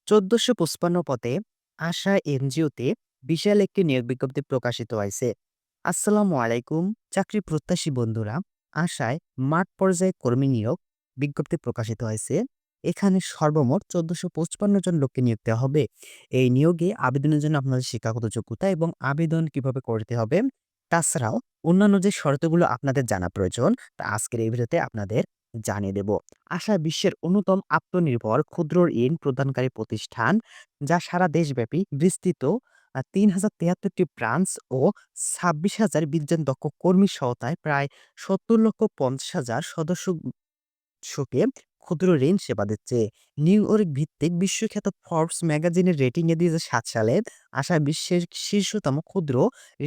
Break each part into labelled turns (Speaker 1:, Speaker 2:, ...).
Speaker 1: ১৪৫৫ পদে আশা এনজিওতে বিশাল একটি নিয়োগ বিজ্ঞপ্তি প্রকাশিত হয়েছে। আসসালামু আলাইকুম চাকরি প্রত্যাশী বন্ধুরা। আশায় মাঠ পর্যায়ে কর্মী নিয়োগ বিজ্ঞপ্তি প্রকাশিত হয়েছে। এখানে সর্বমোট ১৪৫৫ জন লোককে নিয়োগ দেওয়া হবে। এই নিয়োগে আবেদনের জন্য আপনাদের শিক্ষাগত যোগ্যতা এবং আবেদন কিভাবে করতে হবে, তাছাড়াও অন্যান্য যে শর্তগুলো আপনাদের জানা প্রয়োজন, তা আজকের এই ভিডিওতে আপনাদের জানিয়ে দেব। আশা বিশ্বের অন্যতম আত্মনির্ভর ক্ষুদ্র ঋণ প্রদানকারী প্রতিষ্ঠান, যা সারা দেশব্যাপী বিস্তৃত ৩,০৭৩টি ব্রাঞ্চ ও ২৬,০০০ বিজ্ঞান দক্ষ কর্মীর সহায়তায় প্রায় ৭০,৫০,০০০ সদস্যকে ক্ষুদ্র ঋণ সেবা দিচ্ছে। নিউ ইয়র্ক ভিত্তিক বিশ্বখ্যাত ফর্বস ম্যাগাজিনের রেটিংয়ে ২০০৭ সালে আশা বিশ্বের শীর্ষতম ক্ষুদ্র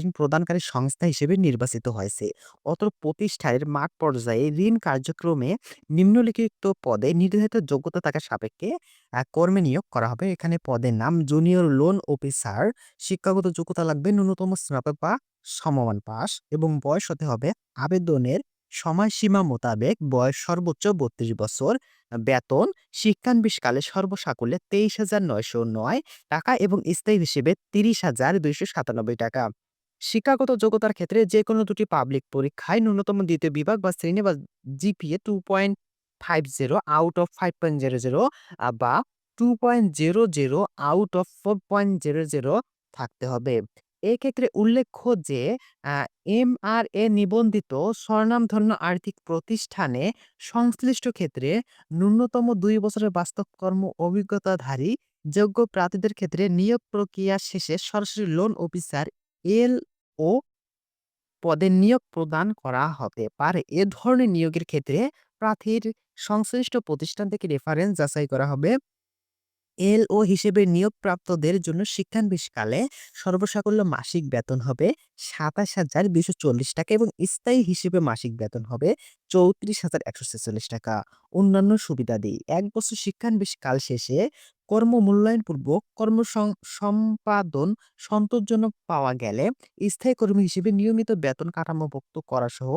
Speaker 1: ঋণ প্রদানকারী সংস্থা হিসেবে নির্বাচিত হয়েছে। অত্র প্রতিষ্ঠানের মাঠ পর্যায়ে ঋণ কার্যক্রমে নিম্নলিখিত পদে নির্ধারিত যোগ্যতা থাকা সাপেক্ষে কর্মী নিয়োগ করা হবে। এখানে পদের নাম জুনিয়র লোন অফিসার। শিক্ষাগত যোগ্যতা লাগবে ন্যূনতম স্নাতক বা সমমান পাস এবং বয়স হতে হবে আবেদনের সময়সীমা মোতাবেক বয়স সর্বোচ্চ ৩২ বছর। বেতন শিক্ষানবিশকালে সর্বসাকুল্যে ২৩,৯০৯ টাকা এবং স্থায়ী হিসেবে ৩০,২৯৭ টাকা। শিক্ষাগত যোগ্যতার ক্ষেত্রে যেকোনো দুটি পাবলিক পরীক্ষায় ন্যূনতম দ্বিতীয় বিভাগ বা শ্রেণী বা জিপিএ 2.50 আউট অফ 5.00 বা 2.00 আউট অফ 4.00 থাকতে হবে। এক্ষেত্রে উল্লেখ্য যে এমআরএ নিবন্ধিত স্বনামধন্য আর্থিক প্রতিষ্ঠানে সংশ্লিষ্ট ক্ষেত্রে ন্যূনতম ২ বছরের বাস্তব কর্ম অভিজ্ঞতাধারী যোগ্য প্রার্থীদের ক্ষেত্রে নিয়োগ প্রক্রিয়া শেষে সরাসরি লোন অফিসার এলও পদে নিয়োগ প্রদান করা হতে পারে। এ ধরনের নিয়োগের ক্ষেত্রে প্রার্থীর সংশ্লিষ্ট প্রতিষ্ঠান থেকে রেফারেন্স যাচাই করা হবে। এলও হিসেবে নিয়োগপ্রাপ্তদের জন্য শিক্ষানবিশকালে সর্বসাকুল্য মাসিক বেতন হবে ২৭,২৪০ টাকা এবং স্থায়ী হিসেবে মাসিক বেতন হবে ৩৪,১৪৬ টাকা। অন্যান্য সুবিধাদি ১ বছর শিক্ষানবিশকাল শেষে কর্মমূল্যায়নপূর্বক সম্পাদন সন্তোষজনক পাওয়া গেলে স্থায়ী কর্মী হিসেবে নিয়মিত বেতন কাঠামোভুক্ত করা সহ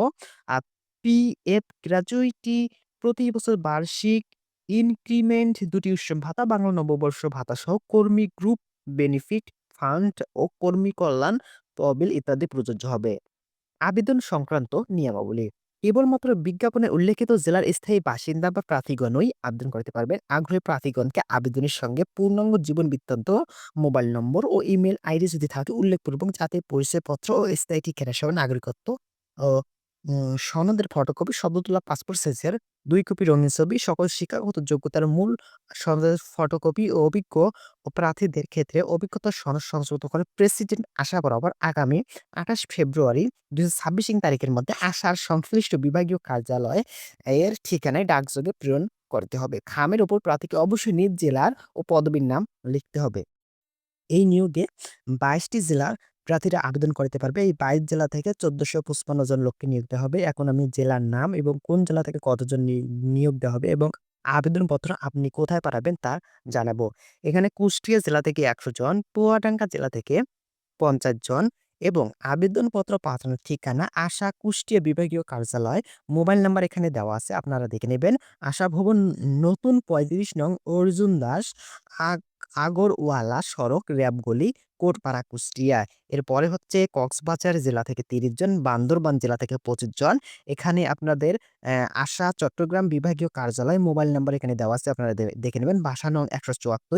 Speaker 1: পিএফ, গ্র্যাচুইটি, প্রতি বছর বার্ষিক ইনক্রিমেন্ট, দুটি উৎসব ভাতা, বাংলা নববর্ষ ভাতা সহ কর্মী গ্রুপ বেনিফিট ফান্ড ও কর্মী কল্যাণ তহবিল ইত্যাদি প্রযোজ্য হবে। আবেদন সংক্রান্ত নিয়মাবলী। কেবলমাত্র বিজ্ঞাপনে উল্লেখিত জেলার স্থায়ী বাসিন্দা বা প্রার্থীগণই আবেদন করতে পারবেন। আগ্রহী প্রার্থীগণকে আবেদনের সঙ্গে পূর্ণাঙ্গ জীবন বৃত্তান্ত, মোবাইল নম্বর ও ইমেইল আইডি যদি থাকে উল্লেখপূর্বক জাতীয় পরিচয়পত্র ও স্থায়ী ঠিকানা সহ নাগরিকত্ব ও সনদের ফটোকপি, সদ্য তোলা পাসপোর্ট সাইজের ২ কপি রঙিন ছবি, সকল শিক্ষাগত যোগ্যতার মূল সনদের ফটোকপি ও অভিজ্ঞ প্রার্থীদের ক্ষেত্রে অভিজ্ঞতার সনদ সংযুক্ত করে প্রেসিডেন্ট আশা বরাবর আগামী ২৮ ফেব্রুয়ারি ২০২৬ তারিখের মধ্যে আশার সংশ্লিষ্ট বিভাগীয় কার্যালয়ে এর ঠিকানায় ডাকযোগে প্রেরণ করতে হবে। খামের উপর প্রার্থীকে অবশ্যই নিজ জেলার ও পদবীর নাম লিখতে হবে। এই নিয়োগে ২২ টি জেলার প্রার্থীরা আবেদন করতে পারবে। এই ২২ জেলা থেকে ১৪৫৫ জন লোককে নিয়োগ দেওয়া হবে। এখন আমি জেলার নাম এবং কোন জেলা থেকে কতজন নিয়োগ দেওয়া হবে এবং আবেদনপত্র আপনি কোথায় পাঠাবেন তা জানাবো। এখানে কুষ্টিয়া জেলা থেকে ১০০ জন, চুয়াডাঙ্গা জেলা থেকে ৫০ জন এবং আবেদনপত্র পাঠানোর ঠিকানা আশা কুষ্টিয়া বিভাগীয় কার্যালয়। মোবাইল নাম্বার এখানে দেওয়া আছে, আপনারা দেখে নেবেন। আশা ভবন, নতুন ৩৫ নং অর্জুন দাস আগ আগরওয়ালা সড়ক, র্যাবগলি, কোটপাড়া, কুষ্টিয়া। এরপরে হচ্ছে কক্সবাজার জেলা থেকে ৩০ জন, বান্দরবান জেলা থেকে ২৫ জন। এখানে আপনাদের আশা চট্টগ্রাম বিভাগীয় কার্যালয়, মোবাইল নাম্বার এখানে দেওয়া আছে, আপনারা দেখে নেবেন। বাসা নং ১৭৪,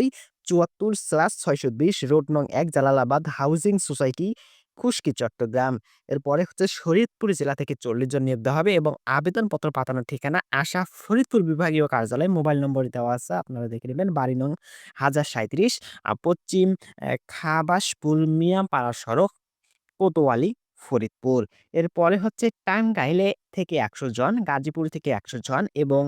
Speaker 1: ৭৪/৬২০ রোড নং ১, জালালাবাদ হাউজিং সোসাইটি, খুশকি, চট্টগ্রাম। এরপরে হচ্ছে ফরিদপুর জেলা থেকে ৪০ জন নিয়োগ দেওয়া হবে এবং আবেদনপত্র পাঠানোর ঠিকানা আশা ফরিদপুর বিভাগীয় কার্যালয়, মোবাইল নম্বর দেওয়া আছে, আপনারা দেখে নেবেন। বাড়ি নং ১০৩৭, পশ্চিম খাবাসপুর মিয়াপাড়া সড়ক, কোতোয়ালি, ফরিদপুর। এরপরে হচ্ছে টাঙ্গাইলে থেকে ১০০ জন, গাজীপুর থেকে ১০০ জন এবং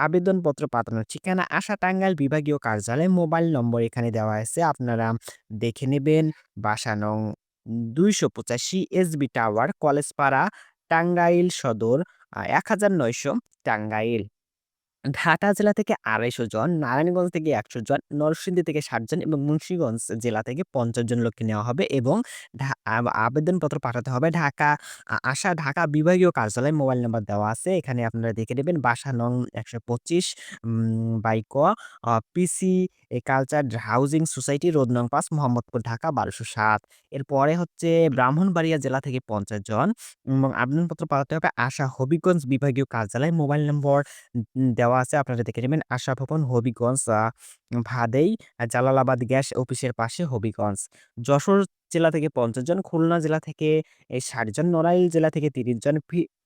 Speaker 1: আবেদনপত্র পাঠানোর ঠিকানা আশা টাঙ্গাইল বিভাগীয় কার্যালয়, মোবাইল নম্বর এখানে দেওয়া আছে, আপনারা দেখে নেবেন। বাসা নং ২৮৫ এসবি টাওয়ার, কলেজপাড়া, টাঙ্গাইল সদর, ১৯০০ টাঙ্গাইল। ঢাকা জেলা থেকে ২৫০ জন, নারায়ণগঞ্জ থেকে ১০০ জন, নরসিংদী থেকে ৬০ জন এবং মুন্সিগঞ্জ জেলা থেকে ৫০ জন লোককে নেওয়া হবে এবং ঢা আব আবেদনপত্র পাঠাতে হবে ঢাকা বিভাগীয় কার্যালয়ে মোবাইল নাম্বার দেওয়া আছে। এখানে আপনারা দেখে নেবেন বাসা নং ১২৫ বাই ক পিসি কালচার হাউজিং সোসাইটি রোড নং ৫ মোহাম্মদপুর ঢাকা ১২০৭। এরপরে হচ্ছে ব্রাহ্মণবাড়িয়া জেলা থেকে ৫০ জন এবং আবেদনপত্র পাঠাতে হবে আশা হবিগঞ্জ বিভাগীয় কার্যালয়ে মোবাইল নম্বর দেওয়া আছে। আপনারা দেখে নেবেন আশা ভবন হবিগঞ্জ ভাদেই জালালাবাদ গ্যাস অফিসের পাশে হবিগঞ্জ। যশোর জেলা থেকে ৫০ জন, খুলনা জেলা থেকে ৬০ জন, নড়াইল জেলা থেকে ৩০ জন,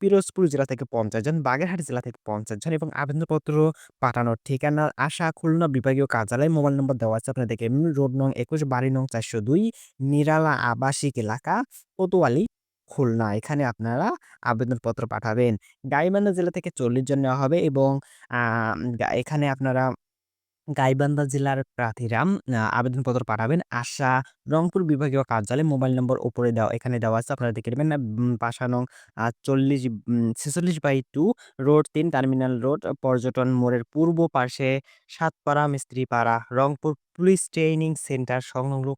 Speaker 1: পিরোজপুর জেলা থেকে ৫০ জন, বাগেরহাট জেলা থেকে ৫০ জন এবং আবেদনপত্র পাঠানোর ঠিকানা আশা খুলনা বিভাগীয় কার্যালয় মোবাইল নম্বর দেওয়া আছে। আপনারা দেখে নিন রোড নং ২১ বাড়ি নং ৪০২ নিরালা আবাসিক এলাকা কোতোয়ালী খুলনা। এখানে আপনারা আবেদনপত্র পাঠাবেন। গাইবান্ধা জেলা থেকে ৪০ জন নেওয়া হবে এবং আ এখানে আপনারা গাইবান্ধা জেলার প্রার্থীরা আবেদনপত্র পাঠাবেন আশা রংপুর বিভাগীয় কার্যালয়ে মোবাইল নম্বর উপরে এখানে দেওয়া আছে। আপনারা দেখে নেবেন বাসা নং ৪৬/২ রোড ৩ টার্মিনাল রোড পর্যটন মোড়ের পূর্ব পাশে Satpara Mistripara Rangpur police training centre সংলগ্ন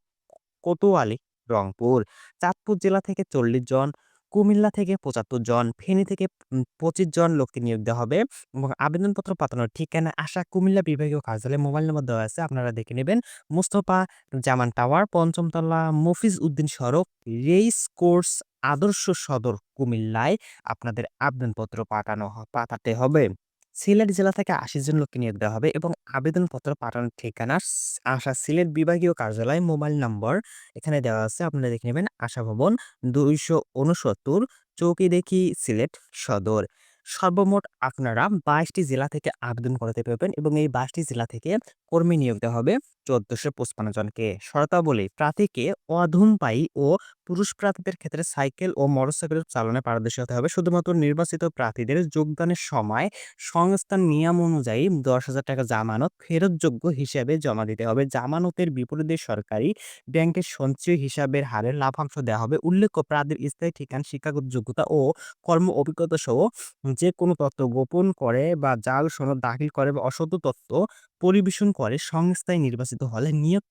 Speaker 1: কোতোয়ালী, রংপুর। চাঁদপুর জেলা থেকে ৪০ জন, কুমিল্লা থেকে ৭৫ জন, ফেনী থেকে ২৫ জন লোককে নিয়োগ দেওয়া হবে এবং আবেদনপত্র পাঠানোর ঠিকানা আশা কুমিল্লা বিভাগীয় কার্যালয়ে মোবাইল নম্বর দেওয়া আছে। আপনারা দেখে নেবেন মোস্তফা জামান টাওয়ার, ৫ম তলা, মফিজ উদ্দিন সড়ক, রেইস কোর্স আদর্শ সদর, কুমিল্লায় আপনাদের আবেদনপত্র পাঠাতে হবে। সিলেট জেলা থেকে ৮০ জন লোককে নিয়োগ দেওয়া হবে এবং আবেদনপত্র পাঠানোর ঠিকানা আশা সিলেট বিভাগীয় কার্যালয় মোবাইল নম্বর এখানে দেওয়া আছে। আপনারা দেখে নেবেন আশা ভবন ২৬৯ চৌকিদিঘি, সিলেট সদর। সর্বমোট আপনারা ২২ টি জেলা থেকে আবেদন করতে পারবেন এবং এই ২২ টি জেলা থেকে কর্মী নিয়োগ দেওয়া হবে ১৪৫৫ জনকে। শর্তাবলী: প্রার্থীকে অধূমপায়ী ও পুরুষ প্রার্থীদের ক্ষেত্রে সাইকেল ও মোটরসাইকেল চালনায় পারদর্শী হতে হবে। শুধুমাত্র নির্বাচিত প্রার্থীদের যোগদানের সময় সংস্থার নিয়ম অনুযায়ী ১০,০০০ টাকা জামানত ফেরতযোগ্য হিসেবে জমা দিতে হবে। জামানতের বিপরীতে সরকারি ব্যাংকের সঞ্চয়ী হিসাবের হারে লাভাংশ দেওয়া হবে। উল্লেখ্য প্রার্থীর স্থায়ী ঠিকানা, শিক্ষাগত যোগ্যতা ও কর্ম অভিজ্ঞতা সহ যে কোনো তথ্য গোপন করে বা জাল সনদ দাখিল করে বা অসত্য তথ্য পরিবেশন করে সংস্থায় নির্বাচিত হলে নিয়োগ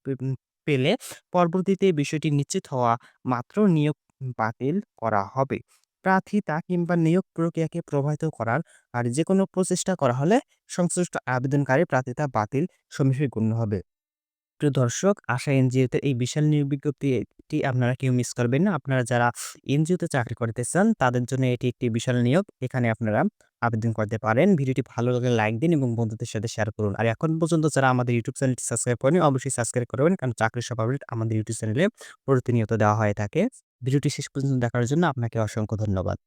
Speaker 1: পেলে পরবর্তীতে এই বিষয়টি নিশ্চিত হওয়া মাত্র নিয়োগ বাতিল করা হবে। প্রার্থিতা কিংবা নিয়োগ প্রক্রিয়াকে প্রভাবিত করার আর যেকোনো প্রচেষ্টা করা হলে সংশ্লিষ্ট আবেদনকারী প্রার্থিতা বাতিল সমস্যায় গণ্য হবে। প্রিয় দর্শক, আশা এনজিওতে এই বিশাল নিয়োগ বিজ্ঞপ্তিটি আপনারা কেউ মিস করবেন না। আপনারা যারা এনজিওতে চাকরি করতে চান তাদের জন্য এটি একটি বিশাল নিয়োগ। এখানে আপনারা আবেদন করতে পারেন। ভিডিওটি ভালো লাগলে লাইক দিন এবং বন্ধুদের সাথে শেয়ার করুন। আর এখন পর্যন্ত যারা আমাদের ইউটিউব চ্যানেলটি সাবস্ক্রাইব করেনি অবশ্যই সাবস্ক্রাইব করবেন, কারণ চাকরির সব আপডেট আমাদের ইউটিউব চ্যানেলে প্রতিনিয়ত দেওয়া হয়ে থাকে। ভিডিওটি শেষ পর্যন্ত দেখার জন্য আপনাকে অসংখ্য ধন্যবাদ।